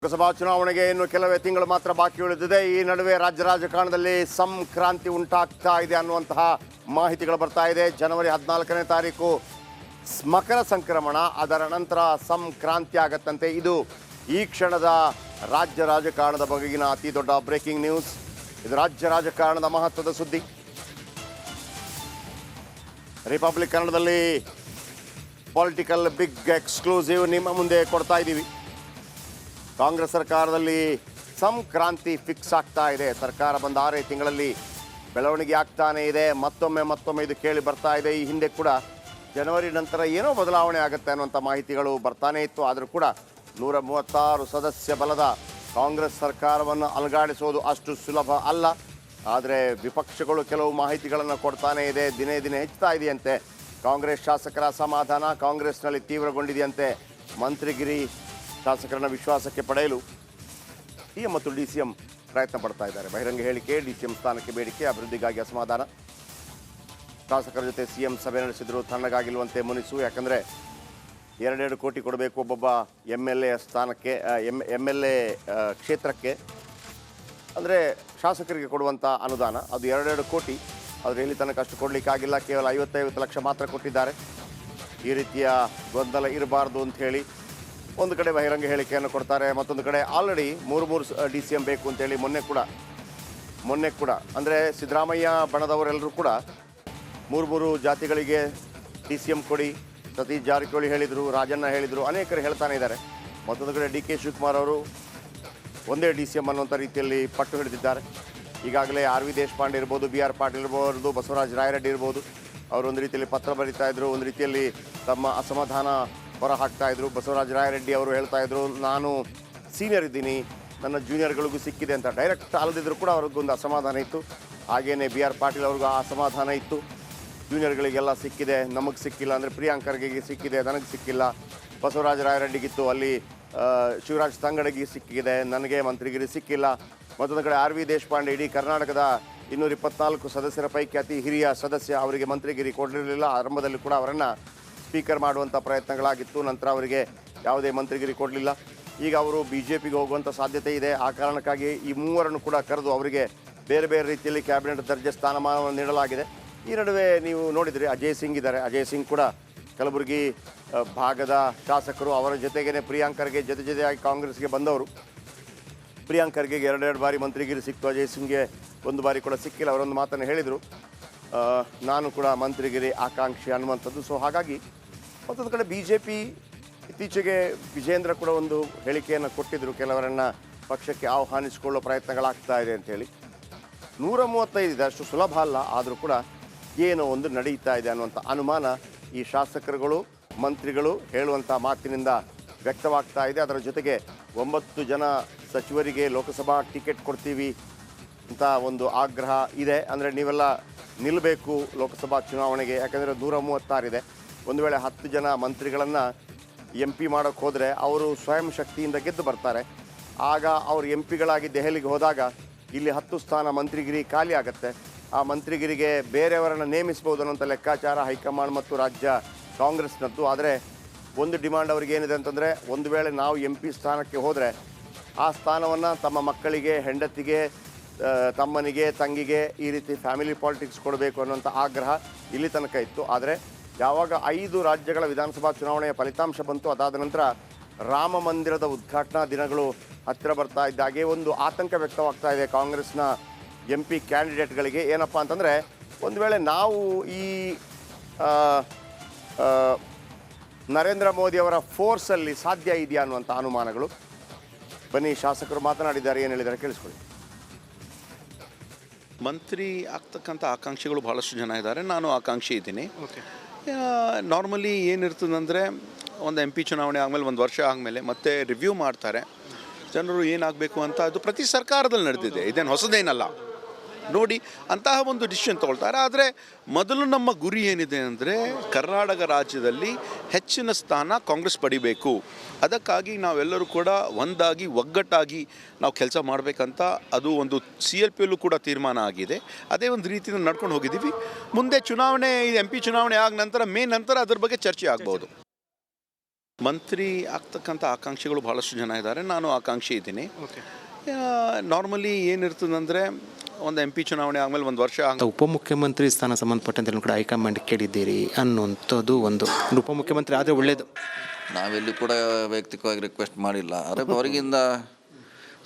ಲೋಕಸಭಾ ಚುನಾವಣೆಗೆ ಇನ್ನು ಕೆಲವೇ ತಿಂಗಳು ಮಾತ್ರ ಬಾಕಿ ಉಳಿದಿದೆ. ಈ ನಡುವೆ ರಾಜ್ಯ ರಾಜಕಾರಣದಲ್ಲಿ ಸಂಕ್ರಾಂತಿ ಉಂಟಾಗ್ತಾ ಇದೆ ಅನ್ನುವಂತಹ ಮಾಹಿತಿಗಳು ಬರ್ತಾ ಇದೆ. ಜನವರಿ 14ನೇ ತಾರೀಕು ಮಕರ ಸಂಕ್ರಮಣ, ಅದರ ನಂತರ ಸಂಕ್ರಾಂತಿ ಆಗತ್ತಂತೆ. ಇದು ಈ ಕ್ಷಣದ ರಾಜ್ಯ ರಾಜಕಾರಣದ ಬಗೆಗಿನ ಅತಿ ದೊಡ್ಡ ಬ್ರೇಕಿಂಗ್ ನ್ಯೂಸ್. ಇದು ರಾಜ್ಯ ರಾಜಕಾರಣದ ಮಹತ್ವದ ಸುದ್ದಿ. ರಿಪಬ್ಲಿಕ್ ಕನ್ನಡದಲ್ಲಿ ಪೊಲಿಟಿಕಲ್ ಬಿಗ್ ಎಕ್ಸ್ಕ್ಲೂಸಿವ್ ನಿಮ್ಮ ಮುಂದೆ ಕೊಡ್ತಾ ಇದ್ದೀವಿ. ಕಾಂಗ್ರೆಸ್ ಸರ್ಕಾರದಲ್ಲಿ ಸಂಕ್ರಾಂತಿ ಫಿಕ್ಸ್ ಆಗ್ತಾ ಇದೆ. ಸರ್ಕಾರ ಬಂದ 6 ತಿಂಗಳಲ್ಲಿ ಬೆಳವಣಿಗೆ ಆಗ್ತಾನೇ ಇದೆ. ಮತ್ತೊಮ್ಮೆ ಇದು ಕೇಳಿ ಬರ್ತಾ ಇದೆ. ಈ ಹಿಂದೆ ಕೂಡ ಜನವರಿ ನಂತರ ಏನೋ ಬದಲಾವಣೆ ಆಗುತ್ತೆ ಅನ್ನುವಂಥ ಮಾಹಿತಿಗಳು ಬರ್ತಾನೇ ಇತ್ತು. ಆದರೂ ಕೂಡ 136 ಸದಸ್ಯ ಬಲದ ಕಾಂಗ್ರೆಸ್ ಸರ್ಕಾರವನ್ನು ಅಲುಗಾಡಿಸೋದು ಅಷ್ಟು ಸುಲಭ ಅಲ್ಲ. ಆದರೆ ವಿಪಕ್ಷಗಳು ಕೆಲವು ಮಾಹಿತಿಗಳನ್ನು ಕೊಡ್ತಾನೇ ಇದೆ. ದಿನೇ ದಿನೇ ಹೆಚ್ಚುತ್ತಾ ಇದೆಯಂತೆ ಕಾಂಗ್ರೆಸ್ ಶಾಸಕರ ಅಸಮಾಧಾನ. ಕಾಂಗ್ರೆಸ್ನಲ್ಲಿ ತೀವ್ರಗೊಂಡಿದೆಯಂತೆ. ಮಂತ್ರಿಗಿರಿ ಶಾಸಕರನ್ನ ವಿಶ್ವಾಸಕ್ಕೆ ಪಡೆಯಲು ಸಿಎಂ ಮತ್ತು ಡಿಸಿಎಂ ಪ್ರಯತ್ನ ಪಡ್ತಾ ಇದ್ದಾರೆ. ಬಹಿರಂಗ ಹೇಳಿಕೆ, ಡಿಸಿಎಂ ಸ್ಥಾನಕ್ಕೆ ಬೇಡಿಕೆ, ಅಭಿವೃದ್ಧಿಗಾಗಿ ಅಸಮಾಧಾನ. ಶಾಸಕರ ಜೊತೆ ಸಿಎಂ ಸಭೆ ನಡೆಸಿದ್ರು. ತಣ್ಣಗಾಗಿಲ್ವಂತೆ ಮುನಿಸು. ಯಾಕಂದರೆ 2 ಕೋಟಿ ಕೊಡಬೇಕು ಒಬ್ಬೊಬ್ಬ MLA ಸ್ಥಾನಕ್ಕೆ, MLA ಕ್ಷೇತ್ರಕ್ಕೆ. ಅಂದರೆ ಶಾಸಕರಿಗೆ ಕೊಡುವಂಥ ಅನುದಾನ ಅದು 2 ಕೋಟಿ. ಆದರೆ ಇಲ್ಲಿ ತನಕ ಅಷ್ಟು ಕೊಡಲಿಕ್ಕಾಗಿಲ್ಲ. ಕೇವಲ 50 ಲಕ್ಷ ಮಾತ್ರ ಕೊಟ್ಟಿದ್ದಾರೆ. ಈ ರೀತಿಯ ಗೊಂದಲ ಇರಬಾರ್ದು ಅಂತ ಹೇಳಿ ಒಂದು ಕಡೆ ಬಹಿರಂಗ ಹೇಳಿಕೆಯನ್ನು ಕೊಡ್ತಾರೆ. ಮತ್ತೊಂದು ಕಡೆ ಆಲ್ರೆಡಿ 3 DCM ಬೇಕು ಅಂತೇಳಿ ಮೊನ್ನೆ ಕೂಡ ಅಂದರೆ ಸಿದ್ದರಾಮಯ್ಯ ಬಣದವರೆಲ್ಲರೂ ಕೂಡ 3 ಜಾತಿಗಳಿಗೆ DCM ಕೊಡಿ. ಸತೀಶ್ ಜಾರಕಿಹೊಳಿ ಹೇಳಿದರು, ರಾಜಣ್ಣ ಹೇಳಿದರು, ಅನೇಕರು ಹೇಳ್ತಾನೆ ಇದ್ದಾರೆ. ಮತ್ತೊಂದು ಕಡೆ DK ಶಿವಕುಮಾರ್ ಅವರು ಒಂದೇ DCM ಅನ್ನುವಂಥ ರೀತಿಯಲ್ಲಿ ಪಟ್ಟು ಹಿಡಿದಿದ್ದಾರೆ. ಈಗಾಗಲೇ RV ದೇಶಪಾಂಡೆ ಇರ್ಬೋದು, BR ಪಾಟೀಲ್ ಇರ್ಬೋದು, ಬಸವರಾಜ ರಾಯರೆಡ್ಡಿ ಇರ್ಬೋದು, ಅವರು ಒಂದು ರೀತಿಯಲ್ಲಿ ಪತ್ರ ಬರೀತಾ ಇದ್ರು. ಒಂದು ರೀತಿಯಲ್ಲಿ ತಮ್ಮ ಅಸಮಾಧಾನ ಹೊರ ಹಾಕ್ತಾ ಇದ್ರು. ಬಸವರಾಜ ರಾಯರೆಡ್ಡಿ ಅವರು ಹೇಳ್ತಾ ಇದ್ರು, ನಾನು ಸೀನಿಯರ್ ಇದ್ದೀನಿ, ನನ್ನ ಜೂನಿಯರ್ಗಳಿಗೂ ಸಿಕ್ಕಿದೆ ಅಂತ. ಡೈರೆಕ್ಟ್ ಅಲ್ಲದಿದ್ರು ಕೂಡ ಅವ್ರಿಗೊಂದು ಅಸಮಾಧಾನ ಇತ್ತು. ಹಾಗೇನೆ BR ಪಾಟೀಲ್ ಅವ್ರಿಗೂ ಆ ಅಸಮಾಧಾನ ಇತ್ತು. ಜೂನಿಯರ್ಗಳಿಗೆಲ್ಲ ಸಿಕ್ಕಿದೆ, ನಮಗೆ ಸಿಕ್ಕಿಲ್ಲ. ಅಂದರೆ ಪ್ರಿಯಾಂಕರ್ಗೆ ಸಿಕ್ಕಿದೆ, ನನಗೆ ಸಿಕ್ಕಿಲ್ಲ. ಬಸವರಾಜ ರಾಯರೆಡ್ಡಿಗಿತ್ತು, ಅಲ್ಲಿ ಶಿವರಾಜ್ ತಂಗಡಿಗೆ ಸಿಕ್ಕಿದೆ, ನನಗೆ ಮಂತ್ರಿಗಿರಿ ಸಿಕ್ಕಿಲ್ಲ. ಮತ್ತೊಂದು ಕಡೆ RV ದೇಶಪಾಂಡೆ ಇಡೀ ಕರ್ನಾಟಕದ 224 ಸದಸ್ಯರ ಪೈಕಿ ಅತಿ ಹಿರಿಯ ಸದಸ್ಯ, ಅವರಿಗೆ ಮಂತ್ರಿಗಿರಿ ಕೊಡಲಿರಲಿಲ್ಲ. ಆರಂಭದಲ್ಲಿ ಕೂಡ ಅವರನ್ನು ಸ್ಪೀಕರ್ ಮಾಡುವಂಥ ಪ್ರಯತ್ನಗಳಾಗಿತ್ತು. ನಂತರ ಅವರಿಗೆ ಯಾವುದೇ ಮಂತ್ರಿಗಿರಿ ಕೊಡಲಿಲ್ಲ. ಈಗ ಅವರು BJPಗೆ ಹೋಗುವಂಥ ಸಾಧ್ಯತೆ ಇದೆ. ಆ ಕಾರಣಕ್ಕಾಗಿ ಈ 3 ಕೂಡ ಕರೆದು ಅವರಿಗೆ ಬೇರೆ ಬೇರೆ ರೀತಿಯಲ್ಲಿ ಕ್ಯಾಬಿನೆಟ್ ದರ್ಜೆ ಸ್ಥಾನಮಾನವನ್ನು ನೀಡಲಾಗಿದೆ. ಈ ನಡುವೆ ನೀವು ನೋಡಿದರೆ ಅಜಯ್ ಸಿಂಗ್ ಇದ್ದಾರೆ. ಅಜಯ್ ಸಿಂಗ್ ಕೂಡ ಕಲಬುರಗಿ ಭಾಗದ ಶಾಸಕರು. ಅವರ ಜೊತೆಗೇ ಪ್ರಿಯಾಂಕರ್ಗೆ ಜೊತೆಯಾಗಿ ಕಾಂಗ್ರೆಸ್ಗೆ ಬಂದವರು. ಪ್ರಿಯಾಂಕರ್ಗೆ 2 ಬಾರಿ ಮಂತ್ರಿಗಿರಿ ಸಿಕ್ತು, ಅಜಯ್ ಸಿಂಗ್ಗೆ 1 ಬಾರಿ ಕೂಡ ಸಿಕ್ಕಿಲ್ಲ. ಅವರೊಂದು ಮಾತನ್ನು ಹೇಳಿದರು, ನಾನು ಕೂಡ ಮಂತ್ರಿಗಿರಿ ಆಕಾಂಕ್ಷಿ ಅನ್ನುವಂಥದ್ದು. ಸೊ ಹಾಗಾಗಿ ಮತ್ತೊಂದು ಕಡೆ BJP ಇತ್ತೀಚೆಗೆ ವಿಜೇಂದ್ರ ಕೂಡ ಒಂದು ಹೇಳಿಕೆಯನ್ನು ಕೊಟ್ಟಿದ್ದರು, ಕೆಲವರನ್ನು ಪಕ್ಷಕ್ಕೆ ಆಹ್ವಾನಿಸಿಕೊಳ್ಳೋ ಪ್ರಯತ್ನಗಳಾಗ್ತಾ ಇದೆ ಅಂಥೇಳಿ. 135 ಇದೆ, ಅಷ್ಟು ಸುಲಭ ಅಲ್ಲ. ಆದರೂ ಕೂಡ ಏನೋ ಒಂದು ನಡೀತಾ ಇದೆ ಅನ್ನುವಂಥ ಅನುಮಾನ ಈ ಶಾಸಕರುಗಳು, ಮಂತ್ರಿಗಳು ಹೇಳುವಂಥ ಮಾತಿನಿಂದ ವ್ಯಕ್ತವಾಗ್ತಾ ಇದೆ. ಅದರ ಜೊತೆಗೆ 9 ಜನ ಸಚಿವರಿಗೆ ಲೋಕಸಭಾ ಟಿಕೆಟ್ ಕೊಡ್ತೀವಿ ಅಂತ ಒಂದು ಆಗ್ರಹ ಇದೆ. ಅಂದರೆ ನೀವೆಲ್ಲ ನಿಲ್ಲಬೇಕು ಲೋಕಸಭಾ ಚುನಾವಣೆಗೆ, ಯಾಕಂದರೆ 136 ಇದೆ. ಒಂದು ವೇಳೆ 10 ಜನ ಮಂತ್ರಿಗಳನ್ನು MP ಮಾಡೋಕ್ಕೆ ಹೋದರೆ ಅವರು ಸ್ವಯಂ ಶಕ್ತಿಯಿಂದ ಗೆದ್ದು ಬರ್ತಾರೆ. ಆಗ ಅವರು MPಗಳಾಗಿ ದೆಹಲಿಗೆ ಹೋದಾಗ ಇಲ್ಲಿ 10 ಸ್ಥಾನ ಮಂತ್ರಿಗಿರಿ ಖಾಲಿ ಆಗುತ್ತೆ. ಆ ಮಂತ್ರಿಗಿರಿಗೆ ಬೇರೆಯವರನ್ನು ನೇಮಿಸ್ಬೋದು ಅನ್ನೋಂಥ ಲೆಕ್ಕಾಚಾರ ಹೈಕಮಾಂಡ್ ಮತ್ತು ರಾಜ್ಯ ಕಾಂಗ್ರೆಸ್ನದ್ದು. ಆದರೆ ಒಂದು ಡಿಮಾಂಡ್ ಅವ್ರಿಗೆ ಏನಿದೆ ಅಂತಂದರೆ, ಒಂದು ವೇಳೆ ನಾವು MP ಸ್ಥಾನಕ್ಕೆ ಹೋದರೆ ಆ ಸ್ಥಾನವನ್ನು ತಮ್ಮ ಮಕ್ಕಳಿಗೆ, ಹೆಂಡತಿಗೆ, ತಮ್ಮನಿಗೆ, ತಂಗಿಗೆ ಈ ರೀತಿ ಫ್ಯಾಮಿಲಿ ಪಾಲಿಟಿಕ್ಸ್ ಕೊಡಬೇಕು ಅನ್ನೋಂಥ ಆಗ್ರಹ ಇಲ್ಲಿ ತನಕ ಇತ್ತು. ಆದರೆ ಯಾವಾಗ 5 ರಾಜ್ಯಗಳ ವಿಧಾನಸಭಾ ಚುನಾವಣೆಯ ಫಲಿತಾಂಶ ಬಂತು, ಅದಾದ ನಂತರ ರಾಮ ಮಂದಿರದ ಉದ್ಘಾಟನಾ ದಿನಗಳು ಹತ್ತಿರ ಬರ್ತಾ ಇದ್ದಾಗೆ ಒಂದು ಆತಂಕ ವ್ಯಕ್ತವಾಗ್ತಾ ಇದೆ ಕಾಂಗ್ರೆಸ್ನ MP ಕ್ಯಾಂಡಿಡೇಟ್ಗಳಿಗೆ. ಏನಪ್ಪ ಅಂತಂದರೆ, ಒಂದು ವೇಳೆ ನಾವು ಈ ನರೇಂದ್ರ ಮೋದಿಯವರ ಫೋರ್ಸಲ್ಲಿ ಸಾಧ್ಯ ಇದೆಯಾ ಅನ್ನುವಂಥ ಅನುಮಾನಗಳು. ಬನ್ನಿ, ಶಾಸಕರು ಮಾತನಾಡಿದ್ದಾರೆ, ಏನು ಹೇಳಿದ್ದಾರೆ ಕೇಳಿಸ್ಕೊಳ್ಳಿ. ಮಂತ್ರಿ ಆಗ್ತಕ್ಕಂಥ ಆಕಾಂಕ್ಷಿಗಳು ಭಾಳಷ್ಟು ಜನ ಇದ್ದಾರೆ. ನಾನು ಆಕಾಂಕ್ಷಿ ಇದ್ದೀನಿ. ನಾರ್ಮಲಿ ಏನಿರ್ತದಂದರೆ, ಒಂದು MP ಚುನಾವಣೆ ಆದಮೇಲೆ 1 ವರ್ಷ ಆದಮೇಲೆ ಮತ್ತೆ ರಿವ್ಯೂ ಮಾಡ್ತಾರೆ ಜನರು ಏನಾಗಬೇಕು ಅಂತ. ಅದು ಪ್ರತಿ ಸರ್ಕಾರದಲ್ಲಿ ನಡೆದಿದೆ, ಇದೇನು ಹೊಸದೇನಲ್ಲ. ನೋಡಿ ಅಂತಹ ಒಂದು ಡಿಸಿಷನ್ ತೊಗೊಳ್ತಾರೆ. ಆದರೆ ಮೊದಲು ನಮ್ಮ ಗುರಿ ಏನಿದೆ ಅಂದರೆ, ಕರ್ನಾಟಕ ರಾಜ್ಯದಲ್ಲಿ ಹೆಚ್ಚಿನ ಸ್ಥಾನ ಕಾಂಗ್ರೆಸ್ ಪಡಿಬೇಕು. ಅದಕ್ಕಾಗಿ ನಾವೆಲ್ಲರೂ ಕೂಡ ಒಂದಾಗಿ ಒಗ್ಗಟ್ಟಾಗಿ ನಾವು ಕೆಲಸ ಮಾಡಬೇಕಂತ ಅದು ಒಂದು CLPಯಲ್ಲೂ ಕೂಡ ತೀರ್ಮಾನ ಆಗಿದೆ. ಅದೇ ಒಂದು ರೀತಿಯಿಂದ ನಡ್ಕೊಂಡು ಹೋಗಿದ್ದೀವಿ. ಮುಂದೆ ಚುನಾವಣೆ MP ಚುನಾವಣೆ ಆದ ನಂತರ, ಮೇ ನಂತರ ಅದ್ರ ಬಗ್ಗೆ ಚರ್ಚೆ ಆಗ್ಬೋದು. ಮಂತ್ರಿ ಆಗ್ತಕ್ಕಂಥ ಆಕಾಂಕ್ಷಿಗಳು ಭಾಳಷ್ಟು ಜನ ಇದ್ದಾರೆ, ನಾನು ಆಕಾಂಕ್ಷಿ ಇದ್ದೀನಿ. ನಾರ್ಮಲಿ ಏನಿರ್ತದಂದರೆ ಒಂದು MP ಚುನಾವಣೆ ಆದಮೇಲೆ ಒಂದು ವರ್ಷ ಉಪಮುಖ್ಯಮಂತ್ರಿ ಸ್ಥಾನ ಸಂಬಂಧಪಟ್ಟಂತೆ ಕೂಡ ಹೈಕಮಾಂಡ್ ಕೇಳಿದ್ದೀರಿ ಅನ್ನುವಂಥದ್ದು ಒಂದು. ಉಪಮುಖ್ಯಮಂತ್ರಿ ಆದರೆ ಒಳ್ಳೆಯದು. ನಾವೆಲ್ಲಿ ಕೂಡ ವೈಯಕ್ತಿಕವಾಗಿ ರಿಕ್ವೆಸ್ಟ್ ಮಾಡಿಲ್ಲ. ಆದರೆ ಹೊರಗಿಂದ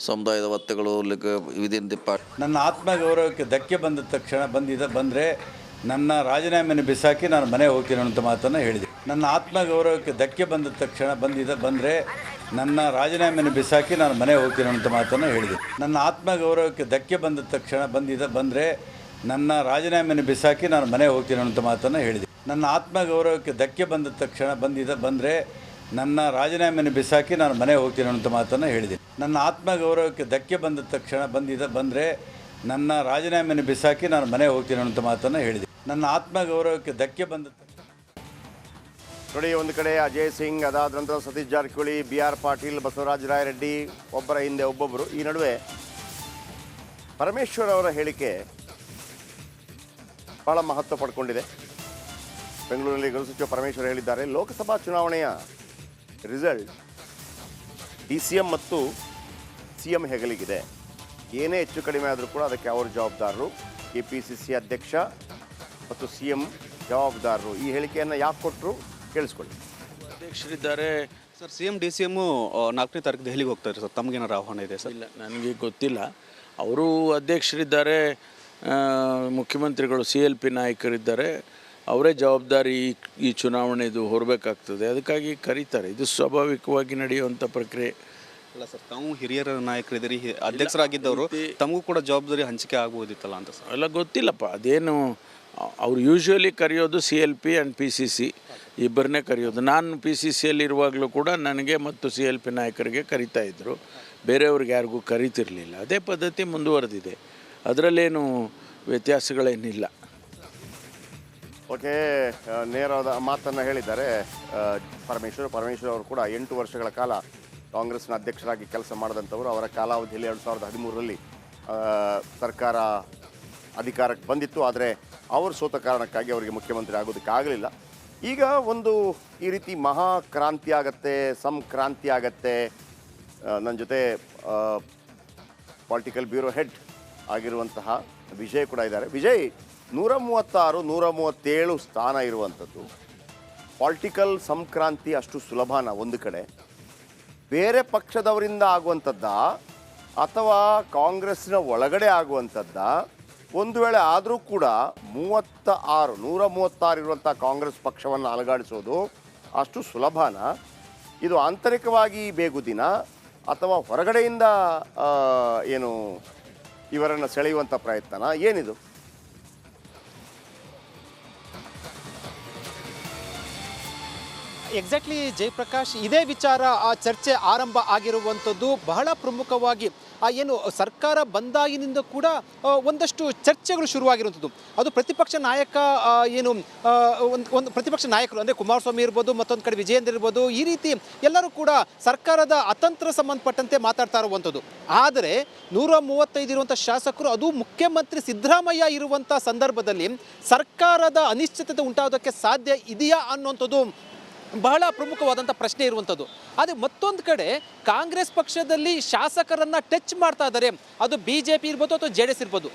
ಸಮುದಾಯದ ಒತ್ತಗಳು ವಿದಿನ್ ದಿ ಪಾರ್ಟ್. ನನ್ನ ಆತ್ಮಗೌರವಕ್ಕೆ ಧಕ್ಕೆ ಬಂದ ತಕ್ಷಣ ಬಂದರೆ ನನ್ನ ರಾಜೀನಾಮೆಯನ್ನು ಬಿಸಾಕಿ ನಾನು ಮನೆ ಹೋಗ್ತೀನಿ ಅನ್ನೋ ಮಾತನ್ನು ಹೇಳಿದೆ. ನನ್ನ ಆತ್ಮಗೌರವಕ್ಕೆ ಧಕ್ಕೆ ಬಂದ ತಕ್ಷಣ ಬಂದರೆ ನನ್ನ ರಾಜೀನಾಮೆಯನ್ನು ಬಿಸಾಕಿ ನಾನು ಮನೆ ಹೋಗ್ತೀನಿ ಅನ್ನೋ ಮಾತನ್ನು ಹೇಳಿದೆ. ನನ್ನ ಆತ್ಮಗೌರವಕ್ಕೆ ಧಕ್ಕೆ ಬಂದ ತಕ್ಷಣ ಬಂದರೆ ನನ್ನ ರಾಜೀನಾಮೆಯನ್ನು ಬಿಸಾಕಿ ನಾನು ಮನೆ ಹೋಗ್ತೀನಿ ಅನ್ನೋ ಮಾತನ್ನು ಹೇಳಿದೆ. ನನ್ನ ಆತ್ಮಗೌರವಕ್ಕೆ ಧಕ್ಕೆ ಬಂದ ತಕ್ಷಣ ಬಂದರೆ ನನ್ನ ರಾಜೀನಾಮೆಯನ್ನು ಬಿಸಾಕಿ ನಾನು ಮನೆ ಹೋಗ್ತೀನಿ ಅನ್ನೋ ಮಾತನ್ನು ಹೇಳಿದೆ. ನನ್ನ ಆತ್ಮಗೌರವಕ್ಕೆ ಧಕ್ಕೆ ಬಂದ ತಕ್ಷಣ ಬಂದರೆ ನನ್ನ ರಾಜೀನಾಮೆಯನ್ನು ಬಿಸಾಕಿ ನಾನು ಮನೆ ಹೋಗ್ತೀನಿ ಅನ್ನೋ ಮಾತನ್ನು ಹೇಳಿದೆ. ನನ್ನ ಆತ್ಮಗೌರವಕ್ಕೆ ಧಕ್ಕೆ ಬಂದ ನೋಡಿ, ಒಂದು ಕಡೆ ಅಜಯ್ ಸಿಂಗ್, ಅದಾದ ನಂತರ ಸತೀಶ್ ಜಾರಕಿಹೊಳಿ, BR ಪಾಟೀಲ್, ಬಸವರಾಜ ರಾಯರೆಡ್ಡಿ, ಒಬ್ಬರ ಹಿಂದೆ ಒಬ್ಬೊಬ್ಬರು. ಈ ನಡುವೆ ಪರಮೇಶ್ವರ್ ಅವರ ಹೇಳಿಕೆ ಬಹಳ ಮಹತ್ವ ಪಡ್ಕೊಂಡಿದೆ. ಬೆಂಗಳೂರಿನಲ್ಲಿ ಗೃಹ ಸಚಿವ ಪರಮೇಶ್ವರ್ ಹೇಳಿದ್ದಾರೆ, ಲೋಕಸಭಾ ಚುನಾವಣೆಯ ರಿಸಲ್ಟ್ DCM ಮತ್ತು CM ಹೆಗಲಿಗಿದೆ. ಏನೇ ಹೆಚ್ಚು ಕಡಿಮೆ ಆದರೂ ಕೂಡ ಅದಕ್ಕೆ ಅವರು ಜವಾಬ್ದಾರರು. KPCC ಅಧ್ಯಕ್ಷ ಮತ್ತು CM ಜವಾಬ್ದಾರರು. ಈ ಹೇಳಿಕೆಯನ್ನು ಯಾಕೆ ಕೊಟ್ಟರು ಕೇಳಿಸ್ಕೊಳ್ಳಿ. ಅಧ್ಯಕ್ಷರಿದ್ದಾರೆ ಸರ್. CM DCM 4ನೇ ತಾರೀಕು ದೆಹಲಿಗೆ ಹೋಗ್ತಾರೆ ಸರ್. ತಮಗೇನಾರು ಆಹ್ವಾನ ಇದೆ ಸರ್? ಇಲ್ಲ, ನನಗೆ ಗೊತ್ತಿಲ್ಲ. ಅವರು ಅಧ್ಯಕ್ಷರಿದ್ದಾರೆ, ಮುಖ್ಯಮಂತ್ರಿಗಳು CLP ನಾಯಕರಿದ್ದಾರೆ, ಅವರೇ ಜವಾಬ್ದಾರಿ ಈ ಚುನಾವಣೆದು ಹೊರಬೇಕಾಗ್ತದೆ. ಅದಕ್ಕಾಗಿ ಕರೀತಾರೆ. ಇದು ಸ್ವಾಭಾವಿಕವಾಗಿ ನಡೆಯುವಂಥ ಪ್ರಕ್ರಿಯೆ ಅಲ್ಲ ಸರ್, ತಾವು ಹಿರಿಯರ ನಾಯಕರಿದ್ದೀರಿ, ಅಧ್ಯಕ್ಷರಾಗಿದ್ದವರು, ತಮಗೂ ಕೂಡ ಜವಾಬ್ದಾರಿ ಹಂಚಿಕೆ ಆಗ್ಬೋದಿತ್ತಲ್ಲ ಅಂತ ಸರ್? ಎಲ್ಲ ಗೊತ್ತಿಲ್ಲಪ್ಪ. ಅದೇನು ಅವ್ರು ಯೂಶ್ವಲಿ ಕರೆಯೋದು CLP ಆ್ಯಂಡ್ PCC ಇಬ್ಬರನ್ನೇ ಕರೆಯೋದು. ನಾನು PCCಯಲ್ಲಿರುವಾಗಲೂ ಕೂಡ ನನಗೆ ಮತ್ತು CLP ನಾಯಕರಿಗೆ ಕರಿತಾಯಿದ್ರು, ಬೇರೆಯವ್ರಿಗೆ ಯಾರಿಗೂ ಕರಿತಿರಲಿಲ್ಲ. ಅದೇ ಪದ್ಧತಿ ಮುಂದುವರೆದಿದೆ, ಅದರಲ್ಲೇನು ವ್ಯತ್ಯಾಸಗಳೇನಿಲ್ಲ. ಓಕೆ, ನೇರವಾದ ಮಾತನ್ನು ಹೇಳಿದ್ದಾರೆ ಪರಮೇಶ್ವರ್ ಅವರು ಕೂಡ 8 ವರ್ಷಗಳ ಕಾಲ ಕಾಂಗ್ರೆಸ್ನ ಅಧ್ಯಕ್ಷರಾಗಿ ಕೆಲಸ ಮಾಡಿದಂಥವರು. ಅವರ ಕಾಲಾವಧಿಯಲ್ಲಿ 2013ರಲ್ಲಿ ಸರ್ಕಾರ ಅಧಿಕಾರಕ್ಕೆ ಬಂದಿತ್ತು. ಆದರೆ ಅವರು ಸೋತ ಕಾರಣಕ್ಕಾಗಿ ಅವರಿಗೆ ಮುಖ್ಯಮಂತ್ರಿ ಆಗೋದಕ್ಕಾಗಲಿಲ್ಲ. ಈಗ ಒಂದು ಈ ರೀತಿ ಮಹಾ ಕ್ರಾಂತಿ ಆಗತ್ತೆ, ಸಂಕ್ರಾಂತಿ ಆಗತ್ತೆ. ನನ್ನ ಜೊತೆ ಪೊಲಿಟಿಕಲ್ ಬ್ಯೂರೋ ಹೆಡ್ ಆಗಿರುವಂತಹ ವಿಜಯ್ ಕೂಡ ಇದ್ದಾರೆ. ವಿಜಯ್, 136, 137 ಸ್ಥಾನ ಇರುವಂಥದ್ದು ಪೊಲಿಟಿಕಲ್ ಸಂಕ್ರಾಂತಿ ಅಷ್ಟು ಸುಲಭನ ಒಂದು ಕಡೆ? ಬೇರೆ ಪಕ್ಷದವರಿಂದ ಆಗುವಂಥದ್ದ ಅಥವಾ ಕಾಂಗ್ರೆಸ್ನ ಒಳಗಡೆ ಆಗುವಂಥದ್ದ? ಒಂದು ವೇಳೆ ಆದರೂ ಕೂಡ 136 ಇರುವಂಥ ಕಾಂಗ್ರೆಸ್ ಪಕ್ಷವನ್ನು ಅಲುಗಾಡಿಸೋದು ಅಷ್ಟು ಸುಲಭನ? ಇದು ಆಂತರಿಕವಾಗಿ ಬೇಗುದಿನ ಅಥವಾ ಹೊರಗಡೆಯಿಂದ ಏನು ಇವರನ್ನು ಸೆಳೆಯುವಂಥ ಪ್ರಯತ್ನನ? ಏನಿದು? ಎಕ್ಸಾಕ್ಟ್ಲಿ ಜಯಪ್ರಕಾಶ್, ಇದೇ ವಿಚಾರ ಚರ್ಚೆ ಆರಂಭ ಆಗಿರುವಂಥದ್ದು. ಬಹಳ ಪ್ರಮುಖವಾಗಿ ಏನು ಸರ್ಕಾರ ಬಂದಾಗಿನಿಂದ ಕೂಡ ಒಂದಷ್ಟು ಚರ್ಚೆಗಳು ಶುರುವಾಗಿರುವಂಥದ್ದು. ಅದು ಪ್ರತಿಪಕ್ಷ ನಾಯಕ ಏನು ಒಂದು ಪ್ರತಿಪಕ್ಷ ನಾಯಕರು ಅಂದರೆ ಕುಮಾರಸ್ವಾಮಿ ಇರ್ಬೋದು, ಮತ್ತೊಂದು ಕಡೆ ವಿಜಯೇಂದ್ರ ಇರ್ಬೋದು, ಈ ರೀತಿ ಎಲ್ಲರೂ ಕೂಡ ಸರ್ಕಾರದ ಅತಂತ್ರ ಸಂಬಂಧಪಟ್ಟಂತೆ ಮಾತಾಡ್ತಾ ಇರುವಂಥದ್ದು. ಆದರೆ 135 ಇರುವಂಥ ಶಾಸಕರು, ಅದು ಮುಖ್ಯಮಂತ್ರಿ ಸಿದ್ದರಾಮಯ್ಯ ಇರುವಂಥ ಸಂದರ್ಭದಲ್ಲಿ ಸರ್ಕಾರದ ಅನಿಶ್ಚಿತತೆ ಉಂಟಾಗೋದಕ್ಕೆ ಸಾಧ್ಯ ಇದೆಯಾ ಅನ್ನುವಂಥದ್ದು ಬಹಳ ಪ್ರಮುಖವಾದಂಥ ಪ್ರಶ್ನೆ ಇರುವಂಥದ್ದು. ಆದರೆ ಮತ್ತೊಂದು ಕಡೆ ಕಾಂಗ್ರೆಸ್ ಪಕ್ಷದಲ್ಲಿ ಶಾಸಕರನ್ನು ಟಚ್ ಮಾಡ್ತಾ ಇದ್ದಾರೆ. ಅದು BJP ಇರ್ಬೋದು ಅಥವಾ JDS ಇರ್ಬೋದು.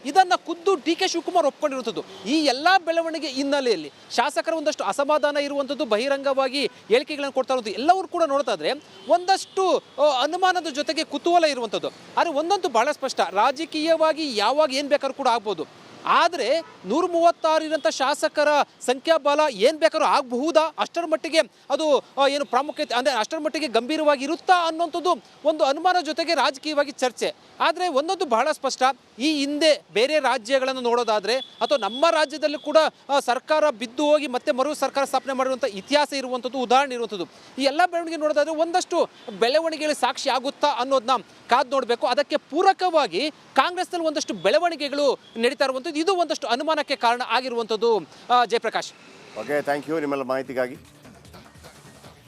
ಇದನ್ನು ಖುದ್ದು DK ಶಿವಕುಮಾರ್ ಒಪ್ಕೊಂಡಿರುವಂಥದ್ದು. ಈ ಎಲ್ಲ ಬೆಳವಣಿಗೆ ಹಿನ್ನೆಲೆಯಲ್ಲಿ ಶಾಸಕರ ಒಂದಷ್ಟು ಅಸಮಾಧಾನ ಇರುವಂಥದ್ದು, ಬಹಿರಂಗವಾಗಿ ಹೇಳಿಕೆಗಳನ್ನು ಕೊಡ್ತಾ ಇರುವಂಥದ್ದು ಎಲ್ಲರೂ ಕೂಡ ನೋಡ್ತಾ ಇದ್ರೆ ಒಂದಷ್ಟು ಅನುಮಾನದ ಜೊತೆಗೆ ಕುತೂಹಲ ಇರುವಂಥದ್ದು. ಆದರೆ ಒಂದಂತೂ ಬಹಳ ಸ್ಪಷ್ಟ, ರಾಜಕೀಯವಾಗಿ ಯಾವಾಗ ಏನು ಬೇಕಾದ್ರೂ ಕೂಡ ಆಗ್ಬೋದು. ಆದರೆ 136 ಇರೋಂಥ ಶಾಸಕರ ಸಂಖ್ಯಾಬಲ ಏನು ಬೇಕಾದ್ರೂ ಆಗಬಹುದಾ, ಅಷ್ಟರ ಮಟ್ಟಿಗೆ ಅದು ಏನು ಪ್ರಾಮುಖ್ಯತೆ ಅಂದರೆ ಅಷ್ಟರ ಮಟ್ಟಿಗೆ ಗಂಭೀರವಾಗಿ ಇರುತ್ತಾ ಅನ್ನೋಂಥದ್ದು ಒಂದು ಅನುಮಾನ ಜೊತೆಗೆ ರಾಜಕೀಯವಾಗಿ ಚರ್ಚೆ. ಆದರೆ ಒಂದೊಂದು ಬಹಳ ಸ್ಪಷ್ಟ, ಈ ಹಿಂದೆ ಬೇರೆ ರಾಜ್ಯಗಳನ್ನು ನೋಡೋದಾದರೆ ಅಥವಾ ನಮ್ಮ ರಾಜ್ಯದಲ್ಲಿ ಕೂಡ ಸರ್ಕಾರ ಬಿದ್ದು ಹೋಗಿ ಮತ್ತೆ ಮರು ಸರ್ಕಾರ ಸ್ಥಾಪನೆ ಮಾಡಿರುವಂಥ ಇತಿಹಾಸ ಇರುವಂಥದ್ದು, ಉದಾಹರಣೆ ಇರುವಂಥದ್ದು. ಈ ಎಲ್ಲ ಬೆಳವಣಿಗೆ ನೋಡೋದಾದರೆ ಒಂದಷ್ಟು ಬೆಳವಣಿಗೆಗಳು ಸಾಕ್ಷಿ ಆಗುತ್ತಾ ಅನ್ನೋದನ್ನ ಕಾದು ನೋಡಬೇಕು. ಅದಕ್ಕೆ ಪೂರಕವಾಗಿ ಕಾಂಗ್ರೆಸ್ನಲ್ಲಿ ಒಂದಷ್ಟು ಬೆಳವಣಿಗೆಗಳು ನಡೀತಾ ಇರುವಂಥದ್ದು, ಇದು ಒಂದಷ್ಟು ಅನುಮಾನಕ್ಕೆ ಕಾರಣ ಆಗಿರುವಂಥದ್ದು. ಜಯಪ್ರಕಾಶ್, ಓಕೆ, ಥ್ಯಾಂಕ್ ಯು ನಿಮ್ಮೆಲ್ಲ ಮಾಹಿತಿಗಾಗಿ.